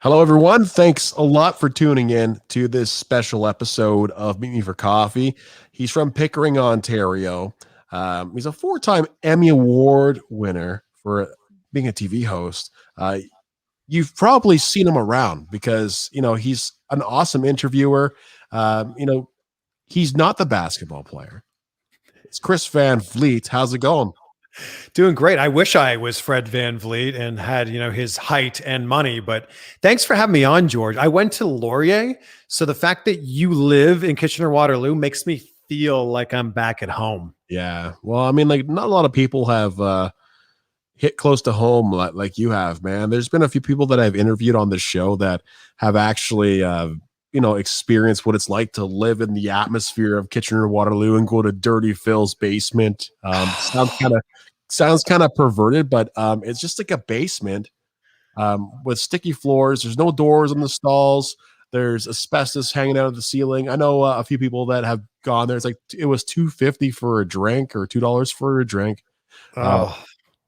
Hello, everyone. Thanks a lot for tuning in to this special episode of Meet Me for Coffee. He's from Pickering, Ontario. He's a four-time Emmy Award winner for being a TV host. You've probably seen him around because he's an awesome interviewer. He's not the basketball player. It's Chris Van Vliet. How's it going? Doing great. I wish I was Fred Van Vliet and had, his height and money, but thanks for having me on, George. I went to Laurier, so the fact that you live in Kitchener-Waterloo makes me feel like I'm back at home. Yeah. Well, I mean, like not a lot of people have hit close to home like you have, man. There's been a few people that I've interviewed on this show that have actually experienced what it's like to live in the atmosphere of Kitchener-Waterloo and go to Dirty Phil's basement. Sounds kind of perverted, but it's just like a basement with sticky floors. There's no doors in the stalls. There's asbestos hanging out of the ceiling. I know a few people that have gone there. It's like it was $2.50 for a drink or $2 for a drink. Well,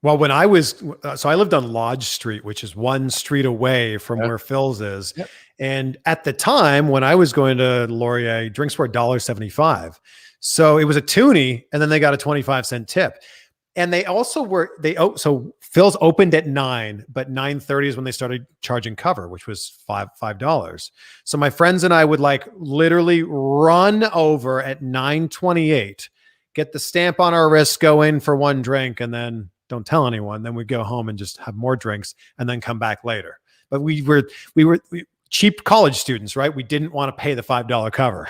when I was, so I lived on Lodge Street, which is one street away from where Phil's is. Yep. And at the time when I was going to Laurier, drinks were $1.75. So it was a toonie, and then they got a 25-cent tip. And they also so Phil's opened at 9, but 9:30 is when they started charging cover, which was $5. So my friends and I would like literally run over at 9:28, get the stamp on our wrist, go in for one drink, and then don't tell anyone. Then we'd go home and just have more drinks and then come back later. But we were cheap college students, right? We didn't want to pay the $5 cover.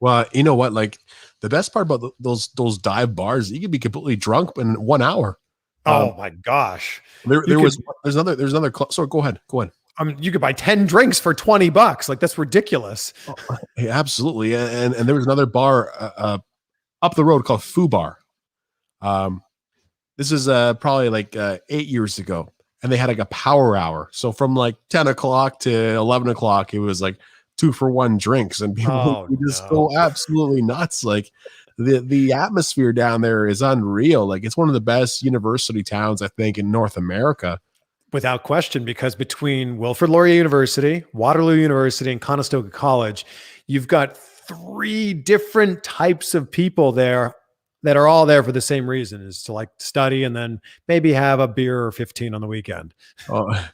Well, you know what? Like the best part about those dive bars, you can be completely drunk in 1 hour. Oh my gosh! There's another. So go ahead. You could buy 10 drinks for $20. Like that's ridiculous. Oh, yeah, absolutely. And there was another bar up the road called Foo Bar. This is probably like 8 years ago, and they had like a power hour. So from like 10 o'clock to 11 o'clock, it was like 2-for-1 drinks, and people just go absolutely nuts. Like the atmosphere down there is unreal. Like it's one of the best university towns, I think, in North America. Without question, because between Wilfrid Laurier University, Waterloo University, and Conestoga College, you've got 3 different types of people there that are all there for the same reason, is to like study and then maybe have a beer or 15 on the weekend. Oh,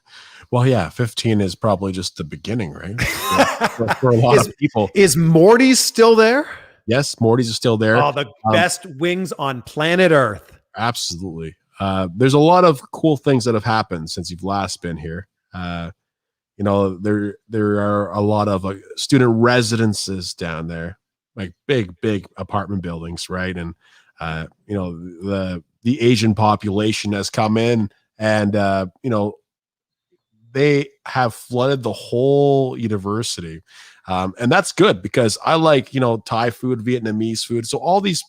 well, yeah, 15 is probably just the beginning, right? For a lot of people. Is Morty's still there? Yes, Morty's is still there. Oh, the best wings on planet Earth. Absolutely. There's a lot of cool things that have happened since you've last been here. There are a lot of student residences down there, like big apartment buildings, right? And the Asian population has come in, and they have flooded the whole university. And that's good because I like, Thai food, Vietnamese food. So all these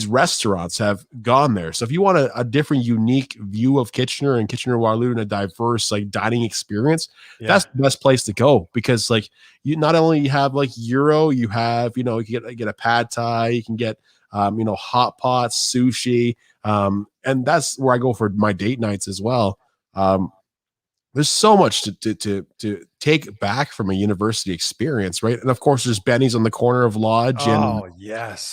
restaurants have gone there. So if you want a different, unique view of Kitchener and Kitchener-Waterloo and a diverse like dining experience, that's the best place to go, because like you not only have like Euro, you have, you get a pad Thai, you can get, hot pots, sushi. And that's where I go for my date nights as well. There's so much to take back from a university experience, right? And of course, there's Benny's on the corner of Lodge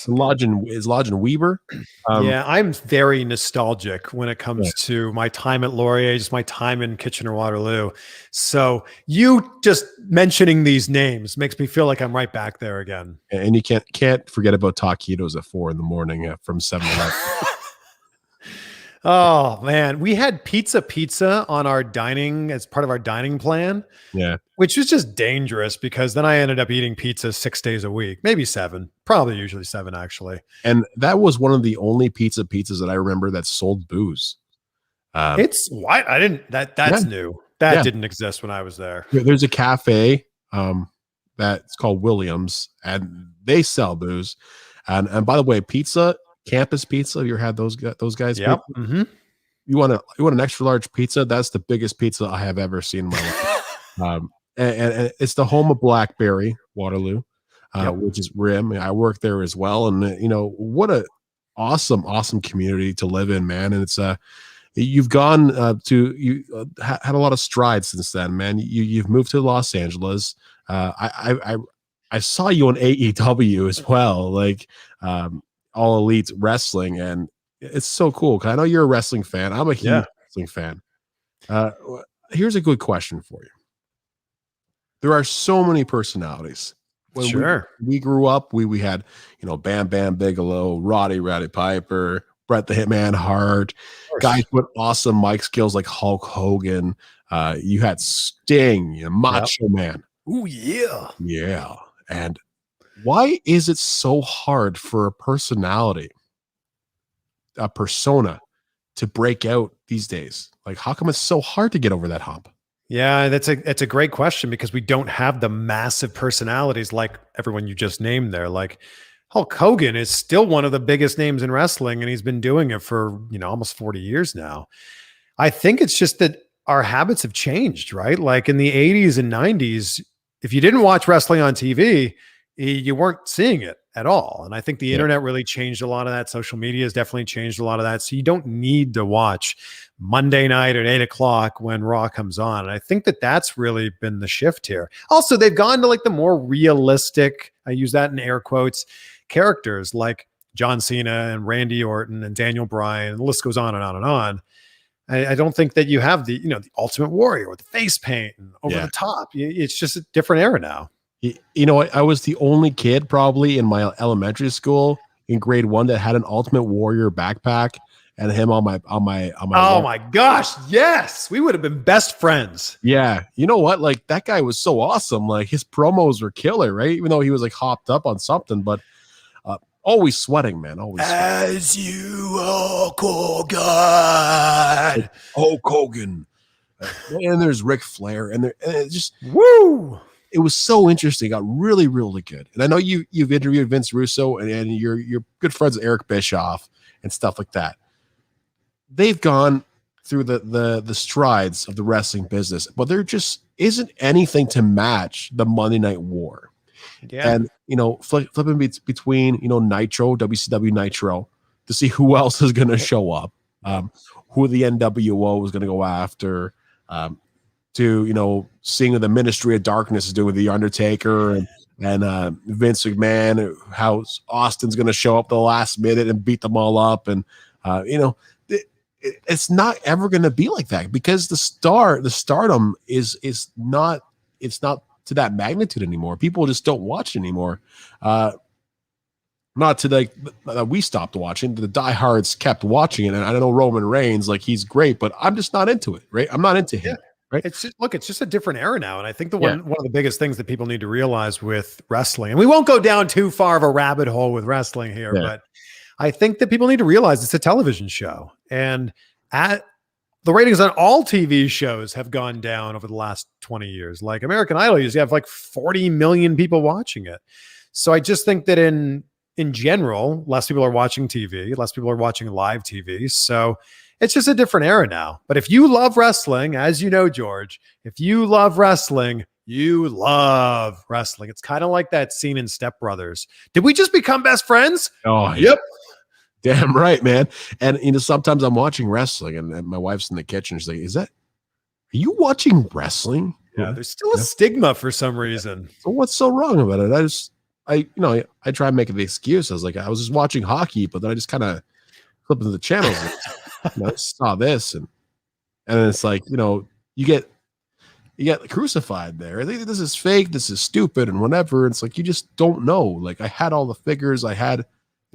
Lodge and Weber. I'm very nostalgic when it comes to my time at Laurier, just my time in Kitchener-Waterloo. So you just mentioning these names makes me feel like I'm right back there again. And you can't forget about taquitos at 4 a.m. from 7-Eleven. Oh man, we had pizza on our dining as part of our dining plan. Yeah. Which was just dangerous because then I ended up eating pizza 6 days a week, maybe 7, probably usually 7 actually. And that was one of the only pizzas that I remember that sold booze. It's what that's new. That didn't exist when I was there. There's a cafe that's called Williams, and they sell booze. And by the way, Campus Pizza, have you ever had those guys? Yep. Mm-hmm. You want an extra large pizza? That's the biggest pizza I have ever seen in my life. And it's the home of Blackberry, Waterloo, which is Rim. I work there as well, and what a awesome community to live in, man. And it's you've gone had a lot of strides since then, man. You've moved to Los Angeles. I saw you on AEW as well, like All Elite Wrestling, and it's so cool. 'Cause I know you're a wrestling fan. I'm a huge Yeah, wrestling fan. Uh, here's a good question for you. There are so many personalities. When sure. we grew up, we had, Bam Bam Bigelow, Roddy Piper, Bret the Hitman Hart, Of guys course. with awesome mic skills like Hulk Hogan. You had Sting, Yeah. Macho Man. Oh yeah. Yeah. And why is it so hard for a personality, a persona, to break out these days? Like, how come it's so hard to get over that hump? Yeah, that's a great question because we don't have the massive personalities like everyone you just named there. Like Hulk Hogan is still one of the biggest names in wrestling, and he's been doing it for almost 40 years now. I think it's just that our habits have changed, right? Like in the 80s and 90s, if you didn't watch wrestling on TV, you weren't seeing it at all. And I think the Yeah. internet really changed a lot of that. Social media has definitely changed a lot of that. So you don't need to watch Monday night at 8 o'clock when Raw comes on. And I think that that's really been the shift here. Also, they've gone to like the more realistic, I use that in air quotes, characters like John Cena and Randy Orton and Daniel Bryan. And the list goes on and on and on. I don't think that you have the Ultimate Warrior with the face paint and over Yeah. the top. It's just a different era now. I was the only kid probably in my elementary school in grade 1 that had an Ultimate Warrior backpack and him on my Oh wall. my gosh. Yes. We would have been best friends. Yeah. You know what? Like that guy was so awesome. Like his promos were killer, right? Even though he was like hopped up on something, but always sweating, man. Always sweating. As you Hulk Hogan. Hulk Hogan. And there's Ric Flair, and it just Woo. it was so interesting. It got really, really good. And I know you've interviewed Vince Russo, and you're good friends with Eric Bischoff and stuff like that. They've gone through the strides of the wrestling business, but there just isn't anything to match the Monday Night War. Yeah. And flipping between Nitro, WCW Nitro, to see who else is going to show up, who the NWO is going to go after, to seeing what the Ministry of Darkness is doing with the Undertaker and Vince McMahon, how Austin's going to show up the last minute and beat them all up, and it's not ever going to be like that because the stardom is not to that magnitude anymore. People just don't watch anymore. Not to like that we stopped watching. The diehards kept watching it, and I know Roman Reigns, like he's great, but I'm just not into it. Right? I'm not into him. Right? It's just a different era now, and I think one of the biggest things that people need to realize with wrestling, and we won't go down too far of a rabbit hole with wrestling here, but I think that people need to realize it's a television show, and the ratings on all TV shows have gone down over the last 20 years. Like American Idol, you have like 40 million people watching it. So I just think that in general, less people are watching TV, less people are watching live TV. So it's just a different era now. But if you love wrestling, as you know, George, if you love wrestling, you love wrestling. It's kind of like that scene in Step Brothers. Did we just become best friends? Oh, yep. Damn right, man. And sometimes I'm watching wrestling and my wife's in the kitchen. She's like, are you watching wrestling? Yeah, there's still a stigma for some reason. So what's so wrong about it? I try and make the excuse. I was like, I was just watching hockey, but then I just kind of flip into the channels and I saw this and it's like, you get crucified there. I think this is fake, this is stupid and whatever. It's like you just don't know. Like I had all the figures, I had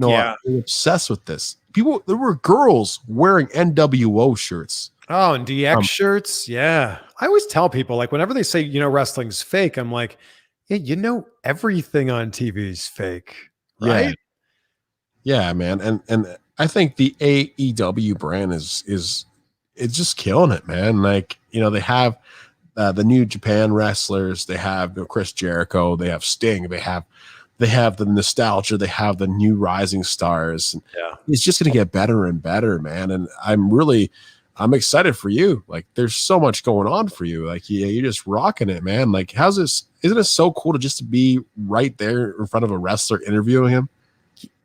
I'm obsessed with this. There were girls wearing NWO shirts. Oh, and DX shirts. Yeah. I always tell people, like, whenever they say, wrestling's fake, I'm like, yeah, everything on TV is fake. Right. Yeah, man. And I think the AEW brand is it's just killing it, man. Like, they have the New Japan wrestlers, they have Chris Jericho, they have Sting, they have the nostalgia, they have the new rising stars. Yeah. It's just going to get better and better, man. And I'm excited for you. Like there's so much going on for you. Like you're just rocking it, man. Like isn't it so cool to just be right there in front of a wrestler interviewing him?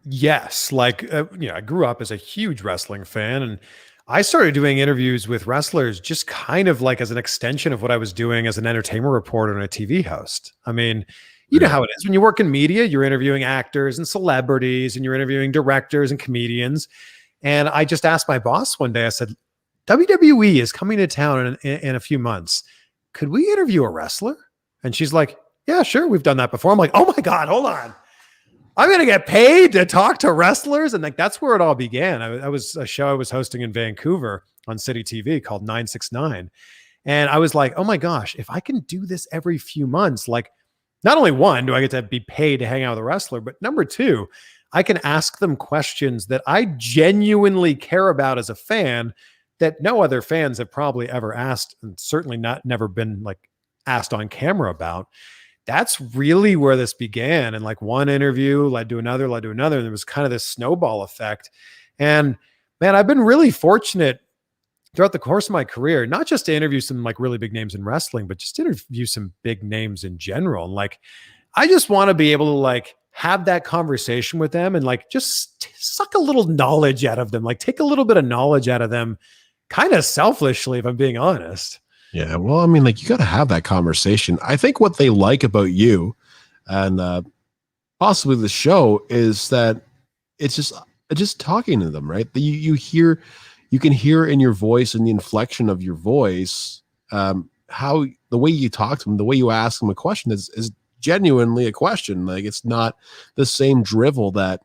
Yes. Like, I grew up as a huge wrestling fan, and I started doing interviews with wrestlers just kind of like as an extension of what I was doing as an entertainment reporter and a TV host. I mean, you know Right. how it is when you work in media, you're interviewing actors and celebrities and you're interviewing directors and comedians. And I just asked my boss one day, I said, WWE is coming to town in a few months. Could we interview a wrestler? And she's like, yeah, sure. We've done that before. I'm like, oh my God, hold on. I'm going to get paid to talk to wrestlers. And like, that's where it all began. I was a show I was hosting in Vancouver on City TV called 969. And I was like, oh my gosh, if I can do this every few months, like not only one, do I get to be paid to hang out with a wrestler, but number two, I can ask them questions that I genuinely care about as a fan that no other fans have probably ever asked, and certainly never been like asked on camera about. That's really where this began. And like one interview led to another, and there was kind of this snowball effect. And man, I've been really fortunate throughout the course of my career, not just to interview some like really big names in wrestling, but just to interview some big names in general. And like, I just want to be able to like have that conversation with them and like just suck a little knowledge out of them, like take a little bit of knowledge out of them, kind of selfishly, if I'm being honest. Yeah. Well, I mean, like you got to have that conversation. I think what they like about you and possibly the show is that it's just talking to them, right? You can hear in your voice and the inflection of your voice, how the way you talk to them, the way you ask them a question is genuinely a question. Like it's not the same drivel that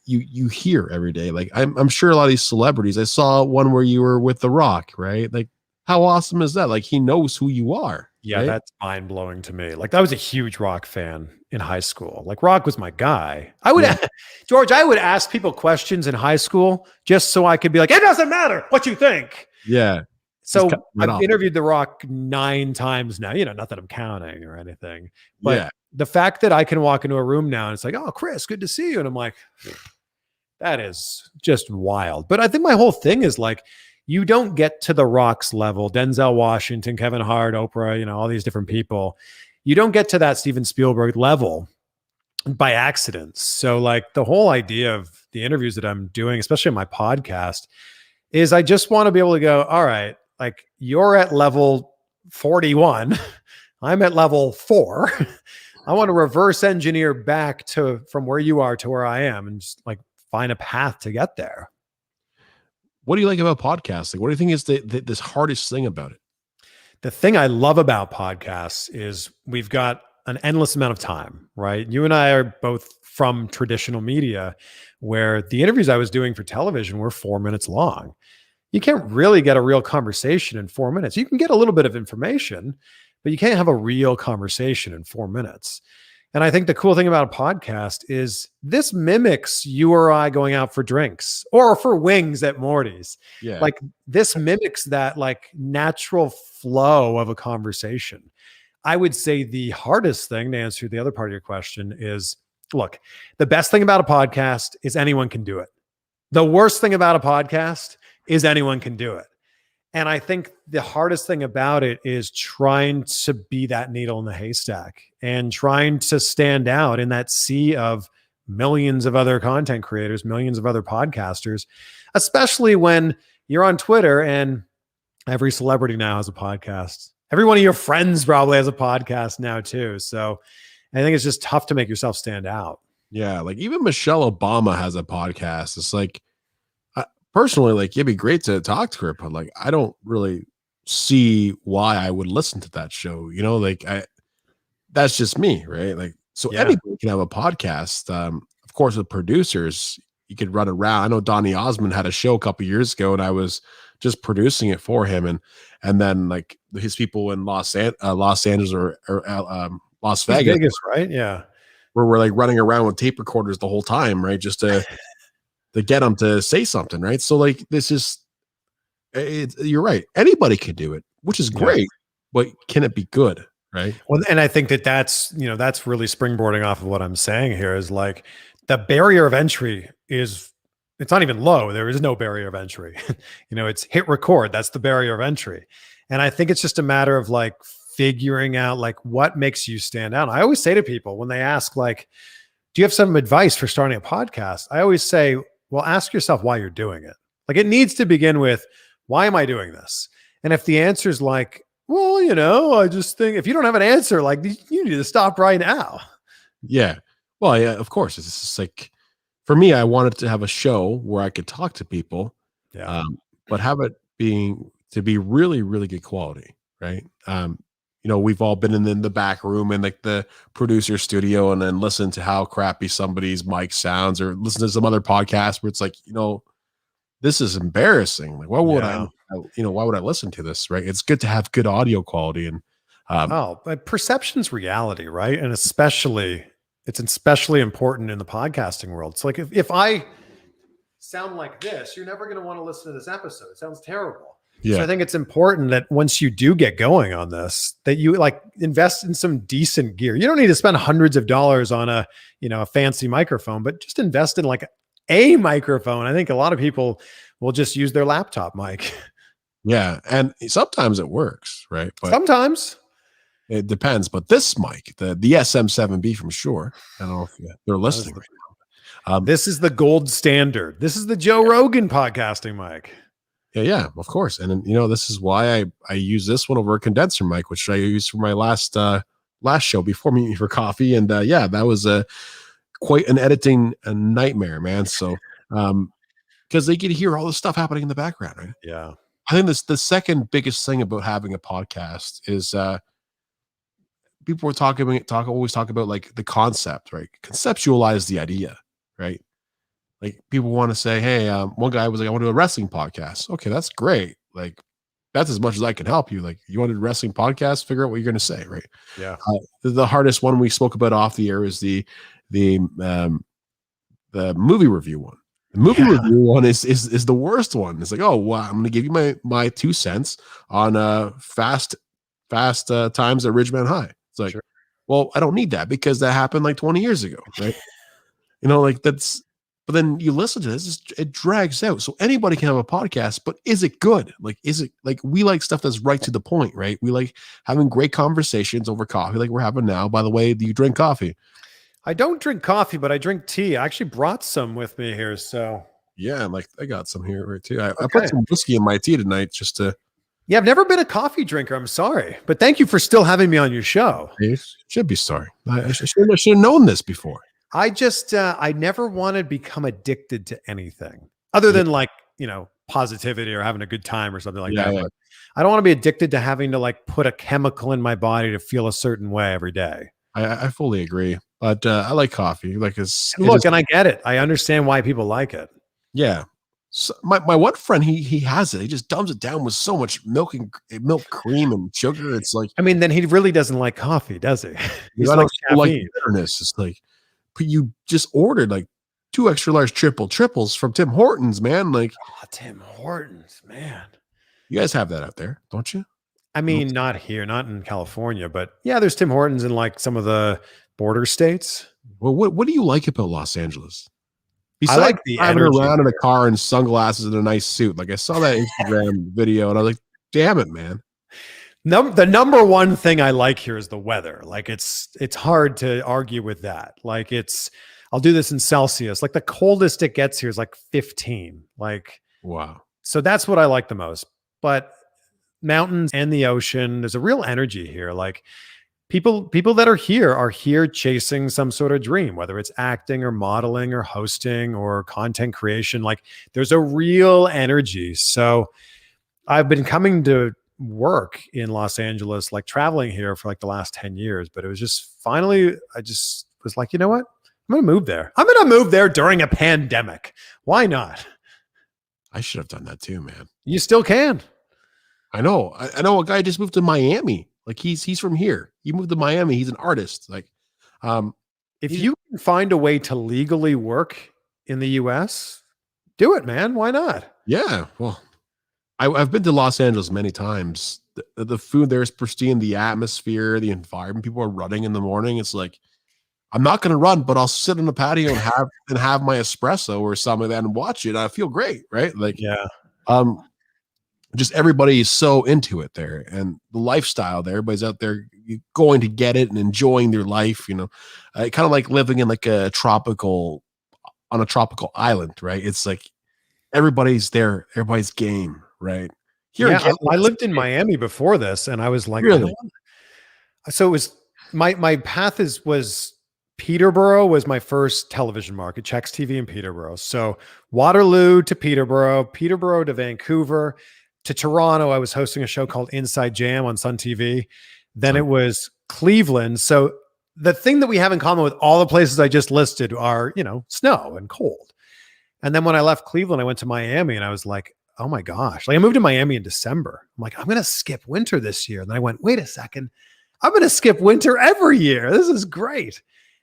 you hear every day. Like I'm sure a lot of these celebrities, I saw one where you were with The Rock, right? Like how awesome is that? Like he knows who you are. Yeah, right? that's mind blowing to me. Like I was a huge Rock fan in high school. Like Rock was my guy. I would, George, I would ask people questions in high school just so I could be like, it doesn't matter what you think. Yeah. So I've interviewed The Rock 9 times now, not that I'm counting or anything, but the fact that I can walk into a room now and it's like, oh, Chris, good to see you. And I'm like, that is just wild. But I think my whole thing is like, you don't get to The Rock's level, Denzel Washington, Kevin Hart, Oprah, all these different people. You don't get to that Steven Spielberg level by accident. So like the whole idea of the interviews that I'm doing, especially on my podcast, is I just want to be able to go, all right, like you're at level 41. I'm at level 4. I want to reverse engineer back from where you are to where I am and just like find a path to get there. What do you like about podcasting? What do you think is this hardest thing about it? The thing I love about podcasts is we've got an endless amount of time, right? You and I are both from traditional media where the interviews I was doing for television were 4 minutes long. You can't really get a real conversation in 4 minutes. You can get a little bit of information, but you can't have a real conversation in 4 minutes. And I think the cool thing about a podcast is this mimics you or I going out for drinks or for wings at Morty's. Yeah. Like this mimics that like natural flow of a conversation. I would say the hardest thing to answer the other part of your question is, look, the best thing about a podcast is anyone can do it. The worst thing about a podcast is anyone can do it. And I think the hardest thing about it is trying to be that needle in the haystack and trying to stand out in that sea of millions of other content creators, millions of other podcasters, especially when you're on Twitter and every celebrity now has a podcast. Every one of your friends probably has a podcast now too. So I think it's just tough to make yourself stand out. Yeah. Like even Michelle Obama has a podcast. It's like, personally, like it'd be great to talk to her, but like I don't really see why I would listen to that show. That's just me, right? Like, so anybody can have a podcast. Of course, with producers, you could run around. I know Donny Osmond had a show a couple years ago, and I was just producing it for him, and then like his people in Los Angeles or Las Vegas, right? Yeah, where we're like running around with tape recorders the whole time, right? Just to get them to say something, right? So like you're right. Anybody can do it, which is great, but can it be good, right? Well, and I think that's really springboarding off of what I'm saying here is like the barrier of entry it's not even low. There is no barrier of entry. It's hit record. That's the barrier of entry. And I think it's just a matter of like figuring out like what makes you stand out. I always say to people when they ask like, do you have some advice for starting a podcast? I always say, well, ask yourself why you're doing it. Like it needs to begin with, why am I doing this? And if the answer is like, well, you know, I just think if you don't have an answer, like you need to stop right now. Yeah. Well, yeah, of course. It's just like for me, I wanted to have a show where I could talk to people, Yeah. um, but have it being to be really, really good quality, right? We've all been in the back room in like the producer studio and then listen to how crappy somebody's mic sounds or listen to some other podcast where it's like, this is embarrassing. Like, Yeah. why would I listen to this? Right. It's good to have good audio quality. And Oh, but perception's reality, right? And it's especially important in the podcasting world. It's like if I sound like this, you're never going to want to listen to this episode. It sounds terrible. So yeah, I think it's important that once you do get going on this, that you like invest in some decent gear. You don't need to spend hundreds of dollars on a fancy microphone, but just invest in like a microphone. I think a lot of people will just use their laptop mic. yeah. And sometimes it works, right? But Sometimes. it depends. But this mic, the SM7B from Shure, I don't know if they're listening right now. This is the gold standard. This is the Joe Rogan podcasting mic. Yeah, of course. And then, this is why I use this one over a condenser mic, which I used for my last show before Meet Me for Coffee. And that was quite an editing nightmare, man. So because they could hear all the stuff happening in the background, right? Yeah. I think the second biggest thing about having a podcast is people were always talk about like the concept, right? Conceptualize the idea, right? Like people want to say, hey, one guy was like, I want to do a wrestling podcast. Okay, that's great. Like that's as much as I can help you. Like you want to do a wrestling podcast, figure out what you're going to say, right? Yeah. The hardest one we spoke about off the air is the movie review one. The movie review one is the worst one. It's like, oh, well, I'm going to give you my 2 cents on fast times at Ridgeman High. It's like, well, I don't need that because that happened like 20 years ago, right? Like that's. But then you listen to this, it drags out. So anybody can have a podcast, but is it good? Like, is it like we like stuff that's right to the point, right? We like having great conversations over coffee, like we're having now. By the way, do you drink coffee? I don't drink coffee, but I drink tea. I actually brought some with me here. So yeah, like I got some here right too. I put some whiskey in my tea tonight just to. Yeah, I've never been a coffee drinker. I'm sorry, but thank you for still having me on your show. You should be sorry. I should have known this before. I never wanted to become addicted to anything other than like, positivity or having a good time or something like that. Yeah. But I don't want to be addicted to having to like put a chemical in my body to feel a certain way every day. I fully agree, but I like coffee. Like and I get it. I understand why people like it. Yeah. So my one friend, he has it. He just dumbs it down with so much milk cream and sugar. It's like, I mean, then he really doesn't like coffee, does he? He's like bitterness. It's like, you just ordered like 2 extra large triples from Tim Hortons, man. Like, Tim Hortons, man. You guys have that out there, don't you? I mean, not here, not in California, but yeah, there's Tim Hortons in like some of the border states. Well, what do you like about Los Angeles? Besides, I like the driving around in a car and sunglasses and a nice suit. Like I saw that Instagram video and I was like, damn it, man. The number one thing I like here is the weather. Like it's hard to argue with that. Like I'll do this in Celsius. Like the coldest it gets here is like 15. Like, wow. So that's what I like the most. But mountains and the ocean, there's a real energy here. Like people that are here chasing some sort of dream, whether it's acting or modeling or hosting or content creation. Like there's a real energy. So I've been coming to work in Los Angeles, like traveling here for like the last 10 years, but it was just finally, I just was like, you know what? I'm going to move there. I'm going to move there during a pandemic. Why not? I should have done that too, man. You still can. I know. I know a guy just moved to Miami. Like he's from here. He moved to Miami. He's an artist. Like, if you can find a way to legally work in the US, do it, man. Why not? Yeah. Well, I've been to Los Angeles many times. The food there is pristine, the atmosphere, the environment. People are running in the morning. It's like, I'm not going to run, but I'll sit on the patio and have my espresso or something like that and watch it. I feel great, right? Like, yeah. Just everybody is so into it there, and the lifestyle there. Everybody's out there going to get it and enjoying their life. Kind of like living in like on a tropical island, right? It's like everybody's there, everybody's game, right? Here in Yeah, Canada, I that's lived in Miami before this, and I was like, I don't really want. So it was my path was Peterborough was my first television market, Checks TV in Peterborough. So Waterloo to Peterborough, Peterborough to Vancouver, to Toronto. I was hosting a show called Inside Jam on Sun TV. Then so, it was Cleveland. So the thing that we have in common with all the places I just listed are, snow and cold. And then when I left Cleveland, I went to Miami and I was like, oh my gosh. Like I moved to Miami in December. I'm like, I'm going to skip winter this year. And then I went, wait a second. I'm going to skip winter every year. This is great.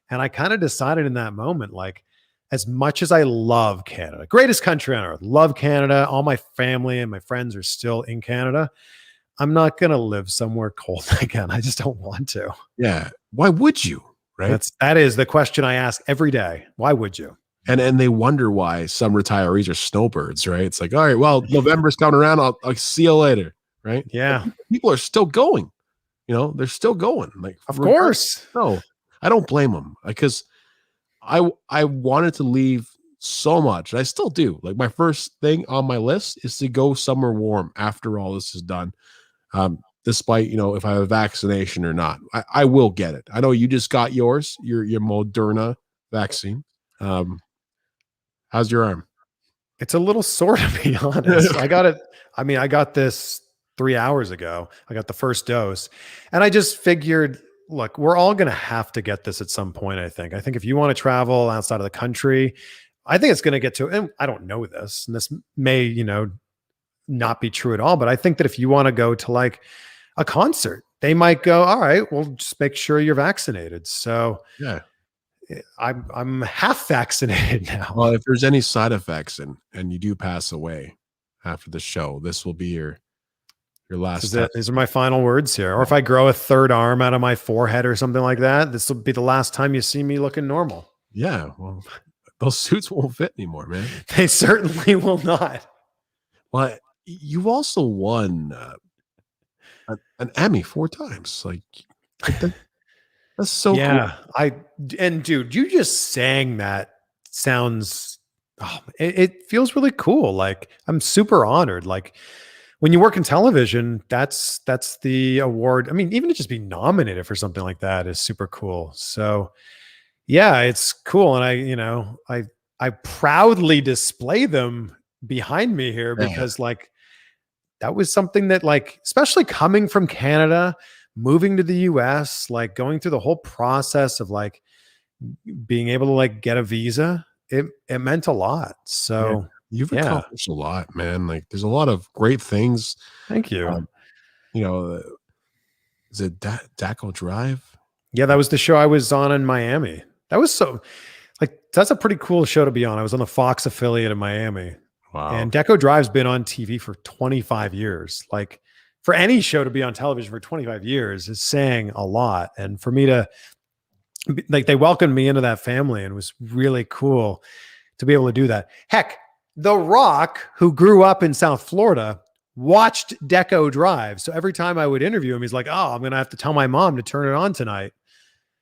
And I kind of decided in that moment, like, as much as I love Canada, greatest country on earth, love Canada, all my family and my friends are still in Canada. I'm not going to live somewhere cold again. I just don't want to. yeah. Why would you? Right. That is the question I ask every day. Why would you? And they wonder why some retirees are snowbirds, right? It's like, all right, well, November's coming around. I'll see you later, right? Yeah. People are still going. They're still going. Like, of course. No, I don't blame them because I wanted to leave so much. I still do. Like my first thing on my list is to go somewhere warm after all this is done. Despite if I have a vaccination or not, I will get it. I know you just got yours, your Moderna vaccine. How's your arm? It's a little sore, to be honest. I got it. I mean, I got this 3 hours ago. I got the first dose, and I just figured, look, we're all going to have to get this at some point. I think if you want to travel outside of the country, I think it's going to get to, and I don't know this, and this may, not be true at all, but I think that if you want to go to like a concert, they might go, all right, well, just make sure you're vaccinated. So Yeah. I'm half vaccinated now. Well, if there's any side effects and you do pass away after the show, this will be your last. These are my final words here. Or if I grow a third arm out of my forehead or something like that, this will be the last time you see me looking normal. Yeah. Well, those suits won't fit anymore, man. They certainly will not. Well, you've also won an Emmy 4 times. Like, that's so cool. And dude, you just saying that sounds, it feels really cool. Like I'm super honored. Like when you work in television, that's the award. I mean, even to just be nominated for something like that is super cool. So yeah, it's cool. And I proudly display them behind me here because like that was something that like, especially coming from Canada, moving to the US, like going through the whole process of like being able to like get a visa, it meant a lot. So you've accomplished a lot, man. Like there's a lot of great things. Thank you. Is it Daco Drive? Yeah, that was the show I was on in Miami. That was that's a pretty cool show to be on. I was on the Fox affiliate in Miami. Wow. And Deco Drive's been on TV for 25 years. Like for any show to be on television for 25 years is saying a lot. And for me to like, they welcomed me into that family and it was really cool to be able to do that. Heck, The Rock, who grew up in South Florida, watched Deco Drive. So every time I would interview him, he's like, oh, I'm going to have to tell my mom to turn it on tonight.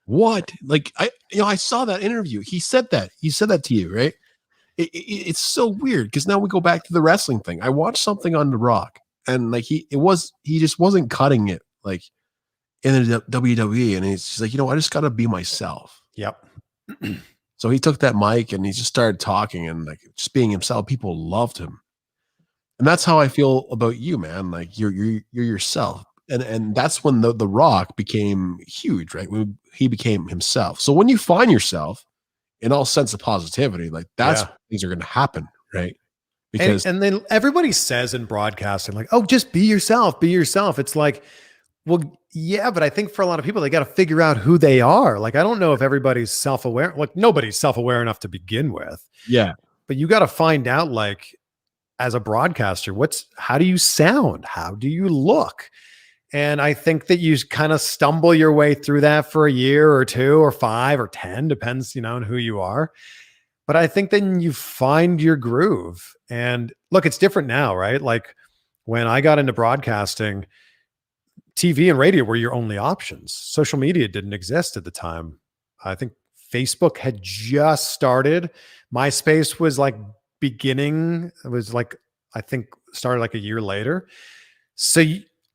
What? Like, I saw that interview. He said that to you, right? It's so weird because now we go back to the wrestling thing. I watched something on The Rock and like he just wasn't cutting it like in the WWE. And he's just like, I just got to be myself. Yep. So he took that mic and he just started talking and like just being himself. People loved him. And that's how I feel about you, man. Like you're yourself. And that's when the Rock became huge, right? When he became himself. So when you find yourself in all sense of positivity, like that's when things are going to happen, right? Because and then everybody says in broadcasting, like, oh, just be yourself, be yourself. It's like, well, yeah, but I think for a lot of people, they got to figure out who they are. Like, I don't know if everybody's self-aware. Like, nobody's self-aware enough to begin with. Yeah. But you got to find out, like, as a broadcaster, how do you sound? How do you look? And I think that you kind of stumble your way through that for a year or 2 or 5 or 10, depends, on who you are. But I think then you find your groove. And look, it's different now, right? Like when I got into broadcasting, TV and radio were your only options. Social media didn't exist at the time. I think Facebook had just started. MySpace was like beginning. It was like, I think started like a year later. So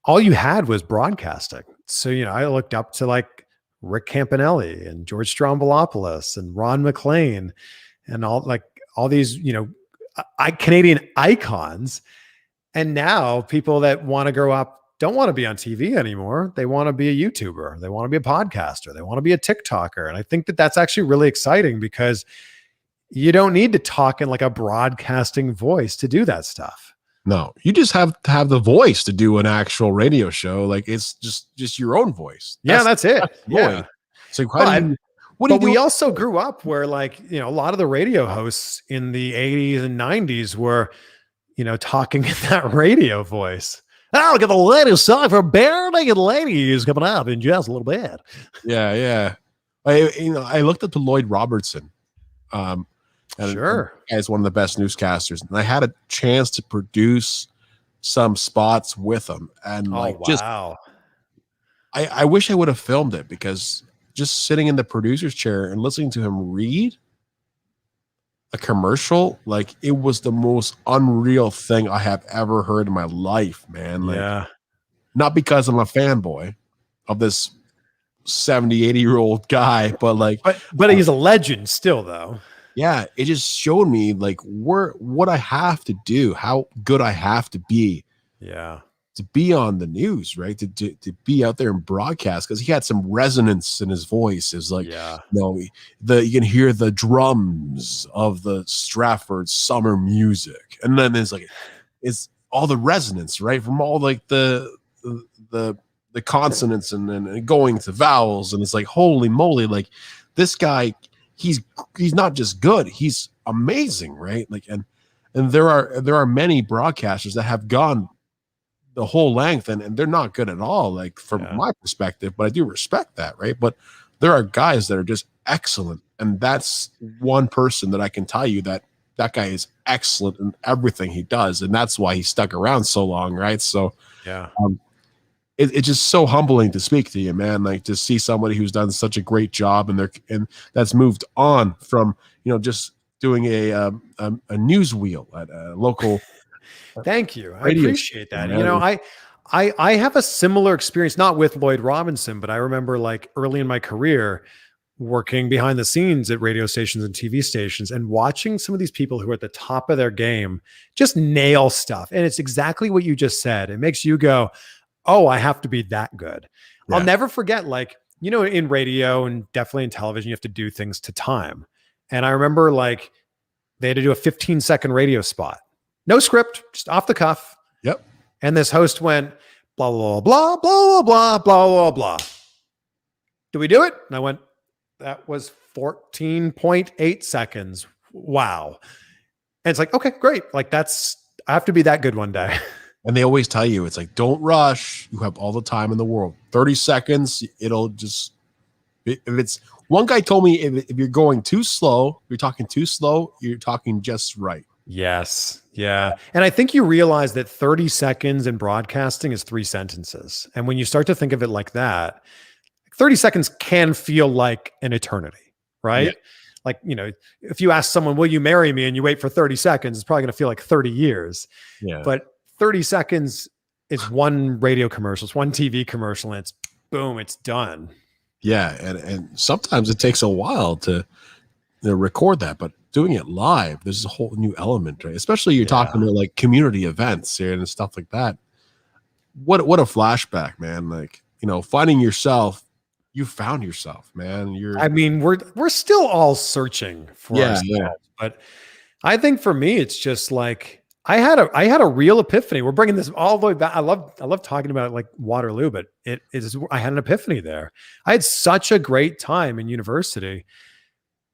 all you had was broadcasting. So, I looked up to like Rick Campanelli and George Stroumboulopoulos and Ron McLean and all these, Canadian icons. And now people that want to grow up don't want to be on TV anymore. They want to be a YouTuber. They want to be a podcaster. They want to be a TikToker. And I think that that's actually really exciting because you don't need to talk in like a broadcasting voice to do that stuff. No, you just have to have the voice to do an actual radio show. Like it's just your own voice. That's it. Yeah. So we also grew up where like, a lot of the radio hosts in the 80s and 90s were, talking in that radio voice. Oh, look at the latest song from Bare Naked Ladies coming up in just a little bit. Yeah. I looked up to Lloyd Robertson. Sure. As one of the best newscasters. And I had a chance to produce some spots with him. And wow. I wish I would have filmed it because just sitting in the producer's chair and listening to him read a commercial, like it was the most unreal thing I have ever heard in my life, man. Like, not because I'm a fanboy of this 70, 80-year-old guy, but he's a legend still though. Yeah. It just showed me like what I have to do, how good I have to be. Yeah. To be on the news, right? To be out there and broadcast, because he had some resonance in his voice. Is like, you can hear the drums of the Stratford summer music, and then it's all the resonance, right, from all like the consonants and going to vowels, and it's like, holy moly, like this guy, he's not just good, he's amazing, right? Like, and there are many broadcasters that have gone the whole length and they're not good at all, like from my perspective, but I do respect that, right? But there are guys that are just excellent, and that's one person that I can tell you that guy is excellent in everything he does, and that's why he stuck around so long, right? So it's just so humbling to speak to you, man, like to see somebody who's done such a great job and that's moved on from just doing a news wheel at a local. Thank you. I appreciate that. I have a similar experience, not with Lloyd Robinson, but I remember like early in my career working behind the scenes at radio stations and TV stations and watching some of these people who are at the top of their game just nail stuff. And it's exactly what you just said. It makes you go, oh, I have to be that good. Yeah. I'll never forget, like, in radio and definitely in television, you have to do things to time. And I remember like they had to do a 15-second radio spot. No script, just off the cuff. Yep. And this host went, blah, blah, blah, blah, blah, blah, blah, blah. Do we do it? And I went, that was 14.8 seconds. Wow. And it's like, okay, great. Like I have to be that good one day. And they always tell you, it's like, don't rush. You have all the time in the world. 30 seconds, it'll just, if it's, one guy told me if you're going too slow, you're talking too slow, you're talking just right. Yes. Yeah. And I think you realize that 30 seconds in broadcasting is 3 sentences. And when you start to think of it like that, 30 seconds can feel like an eternity, right? Yeah. Like, if you ask someone, will you marry me? And you wait for 30 seconds, it's probably going to feel like 30 years. Yeah. But 30 seconds is one radio commercial, it's one TV commercial, and it's boom, it's done. Yeah. And sometimes it takes a while to record that, but doing it live, there's a whole new element, right? Especially you're talking to like community events here and stuff like that. What a flashback, man. Like, finding yourself, you found yourself, man. We're still all searching for ourselves, but I think for me, it's just like, I had a real epiphany. We're bringing this all the way back. I love talking about like Waterloo, but I had an epiphany there. I had such a great time in university.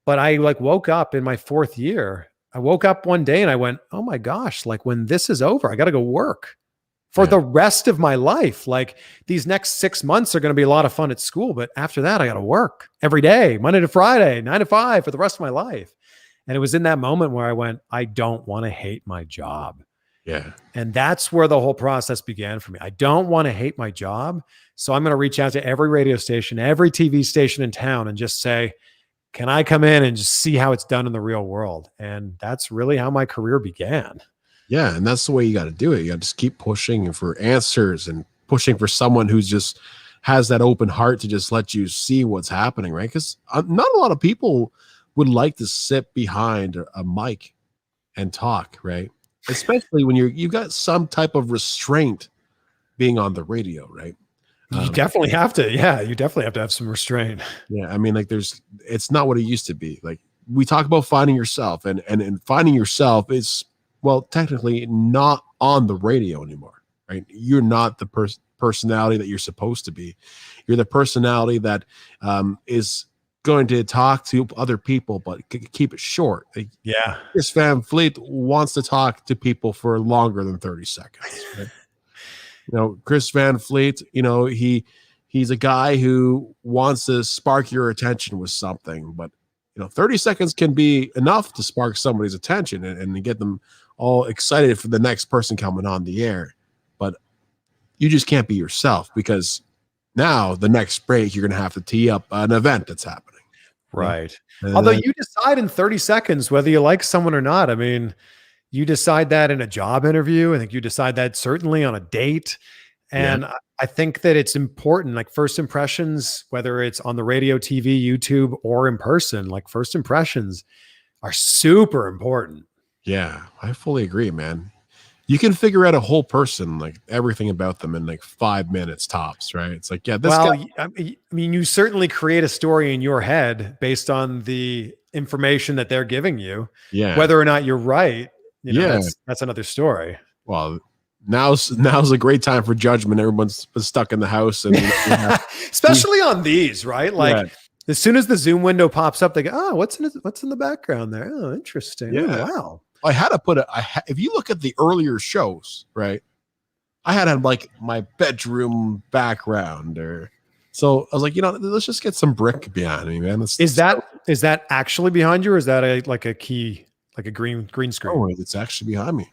But I like woke up in my 4th year. I woke up one day and I went, oh my gosh, like when this is over, I got to go work for the rest of my life. Like these next 6 months are going to be a lot of fun at school. But after that, I got to work every day, Monday to Friday, 9 to 5 for the rest of my life. And it was in that moment where I went, I don't want to hate my job. Yeah. And that's where the whole process began for me. I don't want to hate my job. So I'm going to reach out to every radio station, every TV station in town and just say, can I come in and just see how it's done in the real world? And that's really how my career began. Yeah, and that's the way you got to do it. You got to just keep pushing for answers and pushing for someone who's just has that open heart to just let you see what's happening, right? Because not a lot of people would like to sit behind a mic and talk, right? Especially when you've got some type of restraint being on the radio, right? You definitely have to. Yeah, you definitely have to have some restraint. Yeah, I mean, like it's not what it used to be. Like we talk about finding yourself, and finding yourself is, well, technically not on the radio anymore, right? You're not the personality that you're supposed to be. You're the personality that is going to talk to other people, but keep it short. Like, yeah. Chris Van Vliet wants to talk to people for longer than 30 seconds. Right? Chris Van Vliet, he's a guy who wants to spark your attention with something, but 30 seconds can be enough to spark somebody's attention and get them all excited for the next person coming on the air. But you just can't be yourself, because now the next break, you're going to have to tee up an event that's happening. Right. Although you decide in 30 seconds whether you like someone or not. I mean, you decide that in a job interview. I think you decide that certainly on a date. And I think that it's important, like first impressions, whether it's on the radio, TV, YouTube, or in person, like first impressions are super important. Yeah, I fully agree, man. You can figure out a whole person, like everything about them in like 5 minutes tops, right? It's like, yeah, this guy. I mean, you certainly create a story in your head based on the information that they're giving you. Yeah. Whether or not you're right, that's another story. Well, now's a great time for judgment. Everyone's stuck in the house, and especially on these, right? Like as soon as the Zoom window pops up, they go, "Oh, what's in the background there? Oh, interesting. Yeah. Oh, wow." I had to put if you look at the earlier shows, right? I had like my bedroom background, so I was like, let's just get some brick behind me, man. Is that actually behind you, or is that a green screen? Oh, it's actually behind me.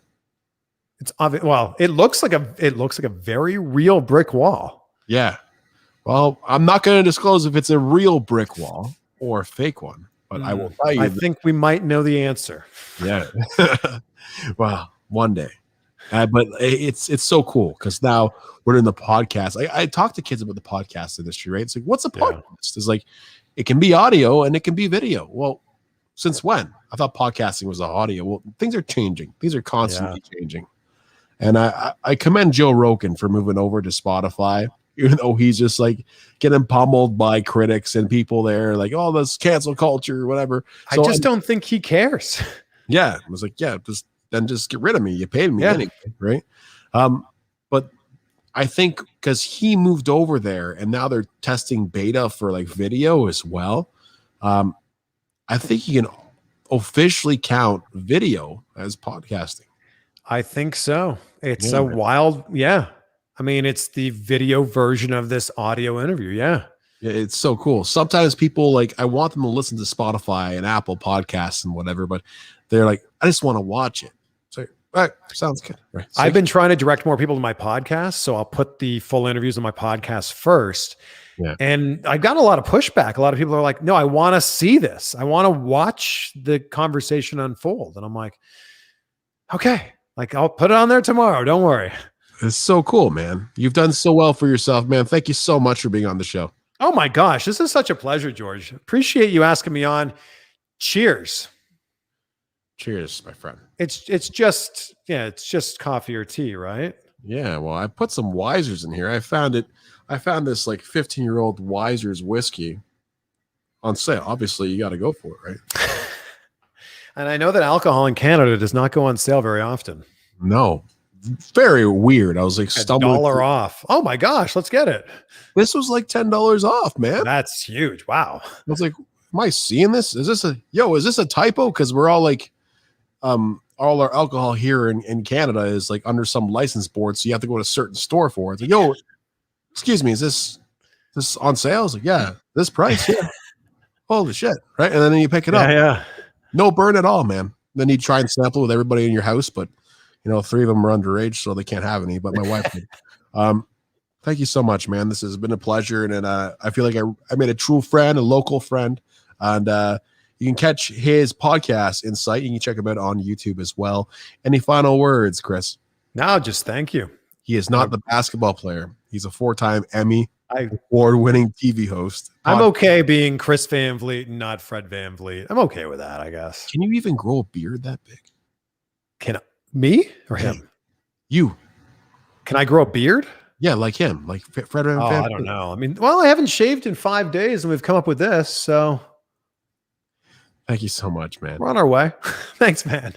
It's obvious. Well, it looks like a very real brick wall. Yeah. Well, I'm not going to disclose if it's a real brick wall or a fake one, but I will tell you. I think we might know the answer. Yeah. Well, one day. But it's so cool because now we're in the podcast. I talk to kids about the podcast industry, right? It's like, what's a podcast? It's like, it can be audio and it can be video. Well, since when? I thought podcasting was audio. Well, things are changing. Things are constantly changing. And I commend Joe Rogan for moving over to Spotify, even though he's just like getting pummeled by critics and people there, like, oh, this cancel culture, whatever. So I don't think he cares. Yeah. I was like, just get rid of me. You paid me anyway, right? But I think because he moved over there and now they're testing beta for like video as well. I think you can officially count video as podcasting. I think so. It's a wild, I mean, it's the video version of this audio interview. Yeah. Yeah, it's so cool. Sometimes people I want them to listen to Spotify and Apple Podcasts and whatever, but they're like, I just want to watch it. So, all right, sounds good. Right. So I've been trying to direct more people to my podcast, so I'll put the full interviews on my podcast first. Yeah. And I got a lot of pushback. A lot of people are like, no, I want to see this. I want to watch the conversation unfold. And I'm like, okay, I'll put it on there tomorrow. Don't worry. It's so cool, man. You've done so well for yourself, man. Thank you so much for being on the show. Oh my gosh. This is such a pleasure, George. Appreciate you asking me on. Cheers. Cheers, my friend. It's just coffee or tea, right? Yeah. Well, I put some Wisers in here. I found this 15-year-old Wisers whiskey on sale. Obviously, you got to go for it, right? And I know that alcohol in Canada does not go on sale very often. No. Very weird. I was like stumbling. $1 off. Oh my gosh, let's get it. This was like $10 off, man. That's huge. Wow. I was like, am I seeing this? Is this a typo? Because we're all like, all our alcohol here in Canada is like under some license board, so you have to go to a certain store for it. It's like, excuse me, is this on sale? I was like, yeah, this price, yeah. Holy shit, right? And then you pick it up. Yeah. No burn at all, man. Then you try and sample with everybody in your house, but 3 of them are underage, so they can't have any. But my wife did. Thank you so much, man. This has been a pleasure, and I feel like I made a true friend, a local friend. And you can catch his podcast, Insight. You can check him out on YouTube as well. Any final words, Chris? No, just thank you. He is not the basketball player. He's a 4-time Emmy award-winning TV host. I'm okay being Chris Van Vliet and not Fred Van Vliet. I'm okay with that, I guess. Can you even grow a beard that big? Me or him? You. Can I grow a beard? Yeah, like him, like Fred Van Vliet. I don't know. I mean, well, I haven't shaved in 5 days, and we've come up with this, so thank you so much, man. We're on our way. Thanks, man.